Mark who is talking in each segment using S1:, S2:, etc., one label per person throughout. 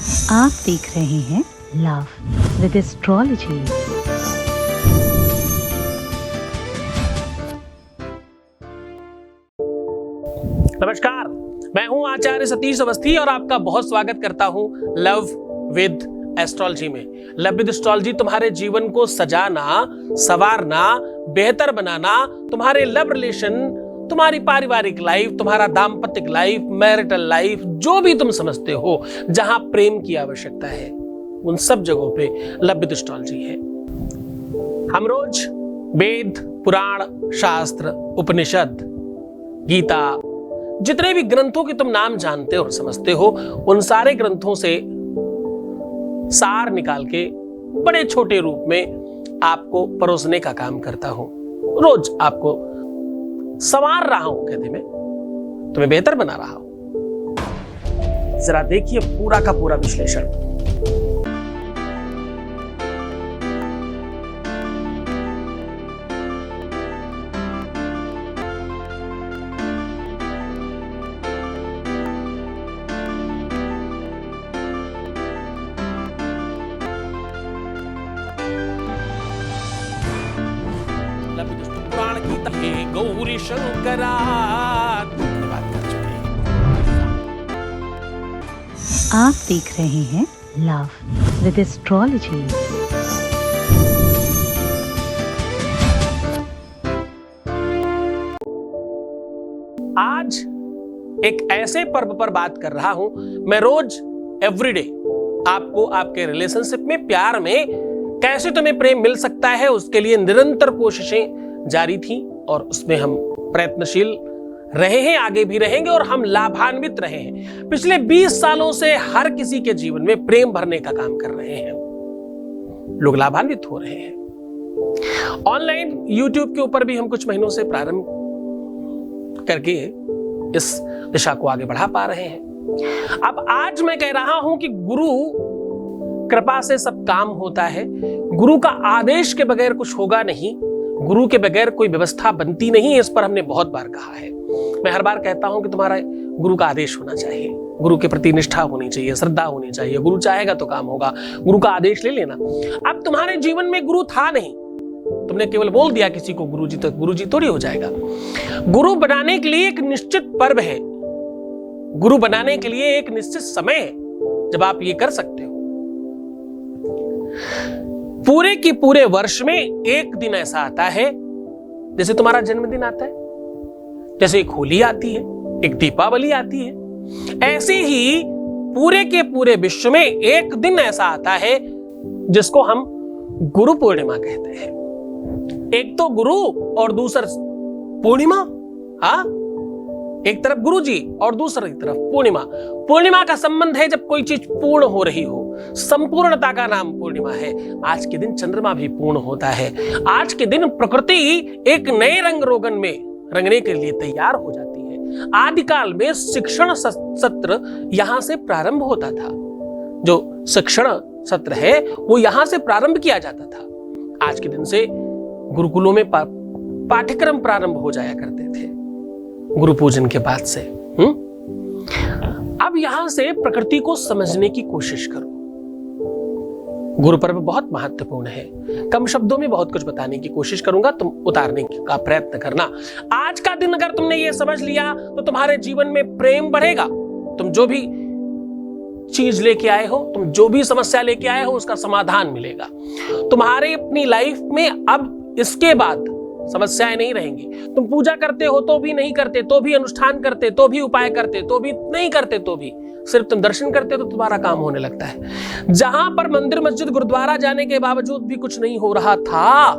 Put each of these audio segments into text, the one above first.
S1: आप देख रहे हैं लव विद एस्ट्रोलॉजी।
S2: नमस्कार, मैं हूं आचार्य सतीश अवस्थी और आपका बहुत स्वागत करता हूं लव विद एस्ट्रोलॉजी में। लव विद एस्ट्रोलॉजी तुम्हारे जीवन को सजाना, संवारना, बेहतर बनाना, तुम्हारे लव रिलेशन, तुम्हारी पारिवारिक लाइफ, तुम्हारा दाम्पत्य लाइफ, मैरिटल लाइफ, जो भी तुम समझते हो जहां प्रेम की आवश्यकता है, उन सब जगहों पे लव विद एस्ट्रोलॉजी है। हम रोज वेद, पुराण, शास्त्र, उपनिषद, गीता, जितने भी ग्रंथों के तुम नाम जानते हो और समझते हो, उन सारे ग्रंथों से सार निकाल के बड़े छोटे रूप में आपको परोसने का काम करता हूं। रोज आपको संवार रहा हूं, कहते मैं तुम्हें बेहतर बना रहा हूं। जरा देखिए पूरा का पूरा विश्लेषण। पुराण की गौरी शंकरा बात कर चुके हैं।
S1: आप देख रहे हैं लव विद एस्ट्रोलॉजी।
S2: आज एक ऐसे पर्व पर बात कर रहा हूं। मैं रोज एवरीडे आपको आपके रिलेशनशिप में, प्यार में कैसे तुम्हें प्रेम मिल सकता है, उसके लिए निरंतर कोशिशें जारी थी और उसमें हम प्रयत्नशील रहे हैं, आगे भी रहेंगे और हम लाभान्वित रहे हैं। पिछले 20 सालों से हर किसी के जीवन में प्रेम भरने का काम कर रहे हैं, लोग लाभान्वित हो रहे हैं। ऑनलाइन YouTube के ऊपर भी हम कुछ महीनों से प्रारंभ करके इस दिशा को आगे बढ़ा पा रहे हैं। अब आज मैं कह रहा हूं कि गुरु कृपा से सब काम होता है। गुरु का आदेश के बगैर कुछ होगा नहीं, गुरु के बगैर कोई व्यवस्था बनती नहीं। इस पर हमने बहुत बार कहा है। मैं हर बार कहता हूं कि तुम्हारा गुरु का आदेश होना चाहिए, गुरु के प्रति निष्ठा होनी चाहिए, श्रद्धा होनी चाहिए। गुरु चाहेगा तो काम होगा, गुरु का आदेश ले लेना। अब तुम्हारे जीवन में गुरु था नहीं, तुमने केवल बोल दिया किसी को गुरुजी, तो गुरुजी थोड़ी हो जाएगा। गुरु बनाने के लिए एक निश्चित पर्व है, गुरु बनाने के लिए एक निश्चित समय है जब आप ये कर सकते हो। पूरे की पूरे वर्ष में एक दिन ऐसा आता है, जैसे तुम्हारा जन्मदिन आता है, जैसे एक होली आती है, एक दीपावली आती है, ऐसे ही पूरे के पूरे विश्व में एक दिन ऐसा आता है जिसको हम गुरु पूर्णिमा कहते हैं। एक तो गुरु और दूसरा पूर्णिमा। हाँ, एक तरफ गुरु जी और दूसरी तरफ पूर्णिमा। पूर्णिमा का संबंध है जब कोई चीज पूर्ण हो रही हो, संपूर्णता का नाम पूर्णिमा है। आज के दिन चंद्रमा भी पूर्ण होता है। आज के दिन प्रकृति एक नए रंग रोगन में रंगने के लिए तैयार हो जाती है। आदिकाल में शिक्षण सत्र यहां से प्रारंभ होता था। जो शिक्षण सत्र है वो यहां से प्रारंभ किया जाता था। आज के दिन से गुरुकुलों में पाठ्यक्रम प्रारंभ हो जाया करते थे गुरु पूजन के बाद से। अब यहां से प्रकृति को समझने की कोशिश करो। गुरु पर्व बहुत महत्वपूर्ण है। कम शब्दों में बहुत कुछ बताने की कोशिश करूंगा, तुम उतारने का प्रयत्न करना। आज का दिन अगर तुमने ये समझ लिया तो तुम्हारे जीवन में प्रेम बढ़ेगा। तुम जो भी चीज लेके आए हो, तुम जो भी समस्या लेके आए हो, उसका समाधान मिलेगा। तुम्हारे अपनी लाइफ में अब इसके बाद समस्याएं नहीं रहेंगी। तुम पूजा करते हो तो भी, नहीं करते तो भी, अनुष्ठान करते तो भी, उपाय करते तो भी, नहीं करते तो भी, सिर्फ तुम दर्शन करते तो तुम्हारा काम होने लगता है। जहां पर मंदिर, मस्जिद, गुरुद्वारा जाने के बावजूद भी कुछ नहीं हो रहा था,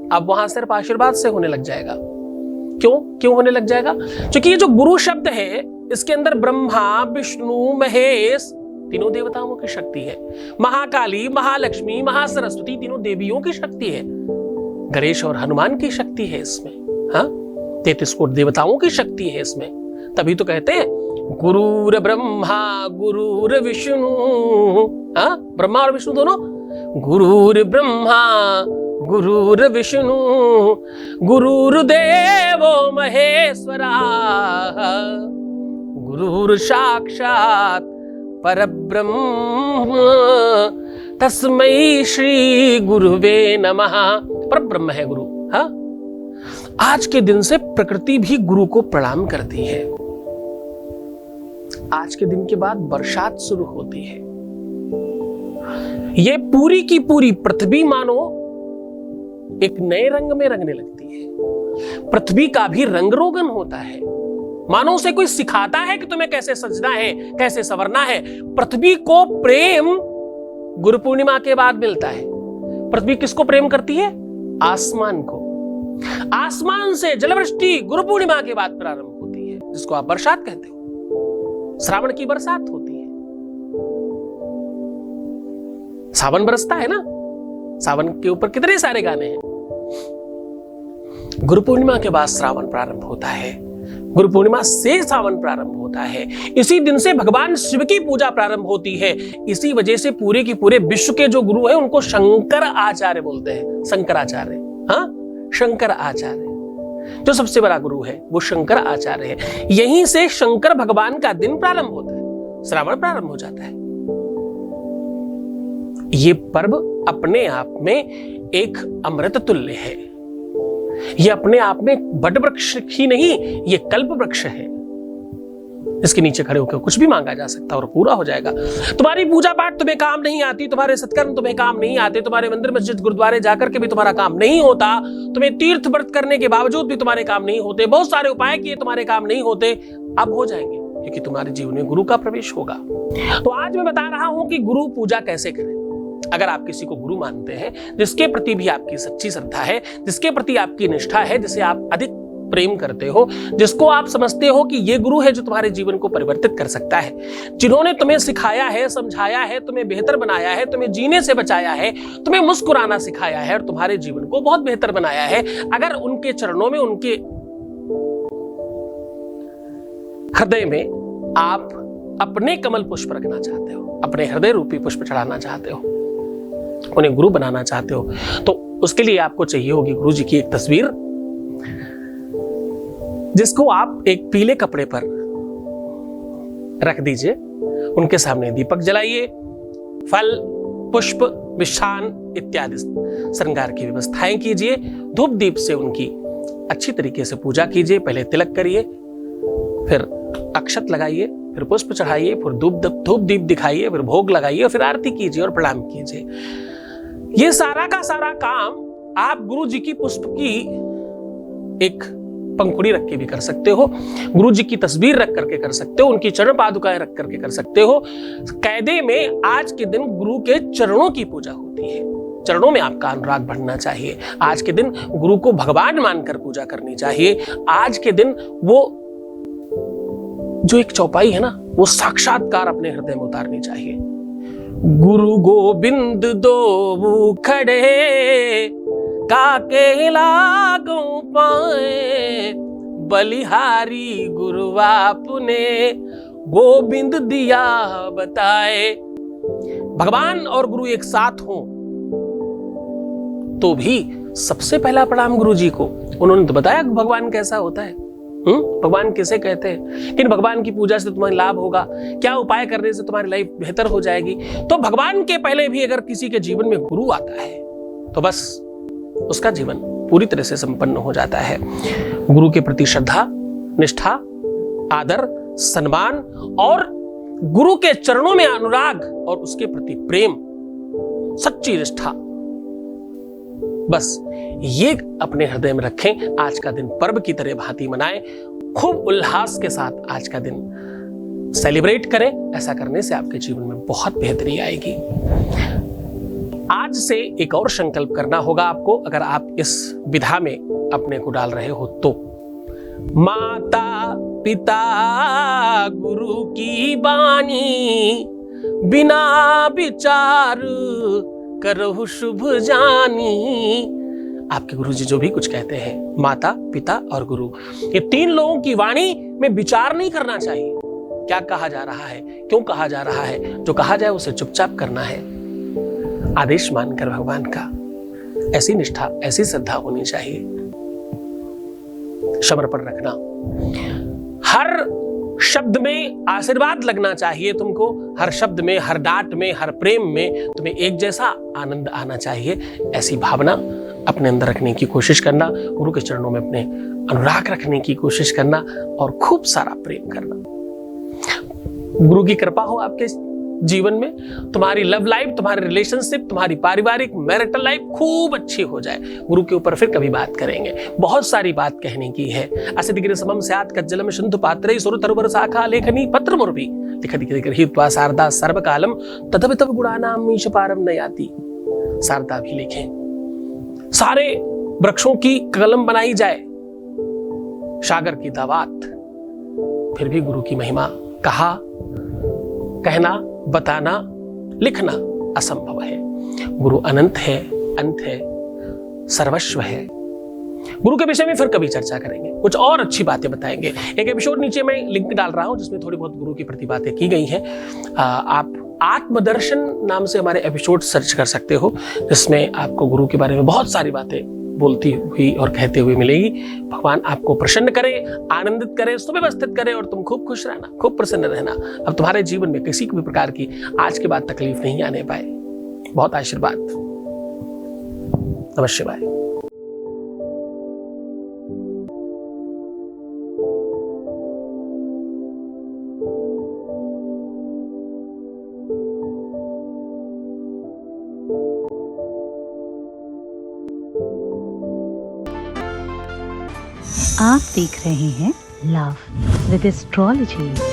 S2: अब वहां सिर्फ आशीर्वाद से होने लग जाएगा। क्यों होने लग जाएगा? क्योंकि ये जो गुरु शब्द है, इसके अंदर ब्रह्मा, विष्णु, महेश, तीनों देवताओं की शक्ति है। महाकाली, महालक्ष्मी, महासरस्वती, तीनों देवियों की शक्ति है। गणेश और हनुमान की शक्ति है इसमें। हाँ, 33 कोटि देवताओं की शक्ति है इसमें। तभी तो कहते हैं गुरुर ब्रह्मा गुरुर विष्णु। हाँ, ब्रह्मा और विष्णु दोनों। गुरुर ब्रह्मा गुरुर विष्णु गुरुर्देवो महेश्वरा गुरुर साक्षात परब्रह्म तस्मै श्री गुरुवे नमः। परब्रह्म है गुरु। हाँ, आज के दिन से प्रकृति भी गुरु को प्रणाम करती है। आज के दिन के बाद बरसात शुरू होती है। ये पूरी की पूरी पृथ्वी मानो एक नए रंग में रंगने लगती है। पृथ्वी का भी रंग रोगन होता है, मानो उसे कोई सिखाता है कि तुम्हें कैसे सजना है, कैसे संवरना है। पृथ्वी को प्रेम गुरु पूर्णिमा के बाद मिलता है। पृथ्वी किसको प्रेम करती है? आसमान को। आसमान से जलवृष्टि गुरु पूर्णिमा के बाद प्रारंभ होती है, जिसको आप बरसात कहते हो। श्रावण की बरसात होती है। सावन बरसता है ना, सावन के ऊपर कितने सारे गाने हैं। गुरु पूर्णिमा के बाद श्रावण प्रारंभ होता है, गुरु पूर्णिमा से सावन प्रारंभ होता है। इसी दिन से भगवान शिव की पूजा प्रारंभ होती है। इसी वजह से पूरे की पूरे विश्व के जो गुरु हैं उनको शंकर आचार्य बोलते हैं। शंकराचार्य, हाँ, शंकर आचार्य जो सबसे बड़ा गुरु है वो शंकर आचार्य है। यहीं से शंकर भगवान का दिन प्रारंभ होता है, श्रावण प्रारंभ हो जाता है। ये पर्व अपने आप में एक अमृत तुल्य है। ये अपने आप में बट वृक्ष ही नहीं, ये कल्प वृक्ष है। इसके नीचे खड़े होकर कुछ भी मांगा जा सकता है और पूरा हो जाएगा। तुम्हारी पूजा पाठ तुम्हें काम नहीं आती, तुम्हारे सत्कर्म तुम्हें काम नहीं आते, तुम्हारे मंदिर मस्जिद गुरुद्वारे जाकर के भी तुम्हारा काम नहीं होता, तुम्हें तीर्थ व्रत करने के बावजूद भी तुम्हारे काम नहीं होते, बहुत सारे उपाय किए तुम्हारे काम नहीं होते, अब हो जाएंगे, क्योंकि तुम्हारे जीवन में गुरु का प्रवेश होगा। तो आज मैं बता रहा हूं कि गुरु पूजा कैसे करें। अगर आप किसी को गुरु मानते हैं, जिसके प्रति भी आपकी सच्ची श्रद्धा है, जिसके प्रति आपकी निष्ठा है, जिसे आप अधिक प्रेम करते हो, जिसको आप समझते हो कि ये गुरु है जो तुम्हारे जीवन को परिवर्तित कर सकता है, जिन्होंने तुम्हें सिखाया है, समझाया है, तुम्हें बेहतर बनाया है, तुम्हें जीने से बचाया है, तुम्हें मुस्कुराना सिखाया है और तुम्हारे जीवन को बहुत बेहतर बनाया है, अगर उनके चरणों में, उनके हृदय में आप अपने कमल पुष्प रखना चाहते हो, अपने हृदय रूपी पुष्प चढ़ाना चाहते हो, उन्हें गुरु बनाना चाहते हो, तो उसके लिए आपको चाहिए होगी गुरु जी की एक तस्वीर, जिसको आप एक पीले कपड़े पर रख दीजिए। उनके सामने दीपक जलाइए, फल, पुष्प, मिष्ठान इत्यादि श्रृंगार की व्यवस्थाएं कीजिए। धूप दीप से उनकी अच्छी तरीके से पूजा कीजिए। पहले तिलक करिए, फिर अक्षत लगाइए, फिर पुष्प चढ़ाइए, फिर धूप दीप दिखाइए, फिर भोग लगाइए, फिर आरती कीजिए और प्रणाम कीजिए। ये सारा का सारा काम आप गुरु जी की पुष्प की एक पंखुड़ी रख के भी कर सकते हो, गुरु जी की तस्वीर रख करके कर सकते हो, उनकी चरण पादुकाएं रख करके कर सकते हो। कायदे में आज के दिन गुरु के चरणों की पूजा होती है। चरणों में आपका अनुराग बढ़ना चाहिए। आज के दिन गुरु को भगवान मानकर पूजा करनी चाहिए। आज के दिन वो जो एक चौपाई है ना, वो साक्षात्कार अपने हृदय में उतारनी चाहिए। गुरु गोबिंद दो खड़े काके लागू पाए, बलिहारी गुरु आपने गोविंद दिया बताए। भगवान और गुरु एक साथ हो तो भी सबसे पहला प्रणाम गुरु जी को। उन्होंने तो बताया भगवान कैसा होता है, भगवान किसे कहते हैं, किन भगवान की पूजा से तुम्हें लाभ होगा, क्या उपाय करने से तुम्हारी लाइफ बेहतर हो जाएगी। तो भगवान के पहले भी अगर किसी के जीवन में गुरु आता है तो बस उसका जीवन पूरी तरह से संपन्न हो जाता है। गुरु के प्रति श्रद्धा, निष्ठा, आदर, सम्मान और गुरु के चरणों में अनुराग और उसके प्रति प्रेम, सच्ची निष्ठा, बस ये अपने हृदय में रखें। आज का दिन पर्व की तरह भांति मनाएं, खूब उल्लास के साथ आज का दिन सेलिब्रेट करें। ऐसा करने से आपके जीवन में बहुत बेहतरी आएगी। आज से एक और संकल्प करना होगा आपको, अगर आप इस विधा में अपने को डाल रहे हो तो। माता पिता गुरु की बानी, बिना विचार करो शुभ जानी। आपके गुरु जी जो भी कुछ कहते हैं, माता पिता और गुरु, ये तीन लोगों की वाणी में विचार नहीं करना चाहिए। क्या कहा जा रहा है, क्यों कहा जा रहा है, जो कहा जाए उसे चुपचाप करना है, आदेश मानकर भगवान का। ऐसी निष्ठा, ऐसी श्रद्धा होनी चाहिए। समर्पण रखना। हर शब्द में आशीर्वाद लगना चाहिए तुमको, हर शब्द में, हर डांट में, हर प्रेम में तुम्हें एक जैसा आनंद आना चाहिए। ऐसी भावना अपने अंदर रखने की कोशिश करना, गुरु के चरणों में अपने अनुराग रखने की कोशिश करना और खूब सारा प्रेम करना। गुरु की कृपा हो आपके जीवन में, तुम्हारी लव लाइफ, तुम्हारी रिलेशनशिप, तुम्हारी पारिवारिक मैरिटल लाइफ खूब अच्छी हो जाए। गुरु के ऊपर फिर कभी बात करेंगे, बहुत सारी बात कहने की है। असिदिगिरि समम स्यात् कज्जलम सिंधु पात्रे सुर तरुवर शाखा लेखनी पत्र मुर्भी लिखति गृहीत्वा शारदा सर्वकालम तदपि तव गुणानाम मीश पारम न याति। शारदा भी लिखें, सारे वृक्षों की कलम बनाई जाए, सागर की दावात, फिर भी गुरु की महिमा कहा, कहना, बताना, लिखना असंभव है। गुरु अनंत है, अंत है, सर्वस्व है। गुरु के विषय में फिर कभी चर्चा करेंगे, कुछ और अच्छी बातें बताएंगे। एक एपिसोड नीचे मैं लिंक डाल रहा हूं जिसमें थोड़ी बहुत गुरु की प्रति बातें की गई हैं। आप आत्मदर्शन नाम से हमारे एपिसोड सर्च कर सकते हो, जिसमें आपको गुरु के बारे में बहुत सारी बातें बोलती हुई और कहते हुए मिलेगी। भगवान आपको प्रसन्न करे, आनंदित करे, सुव्यवस्थित करे और तुम खूब खुश रहना, खूब प्रसन्न रहना। अब तुम्हारे जीवन में किसी भी प्रकार की आज के बाद तकलीफ नहीं आने पाए। बहुत आशीर्वाद। नमः शिवाय।
S1: आप देख रहे हैं लव विद एस्ट्रोलॉजी।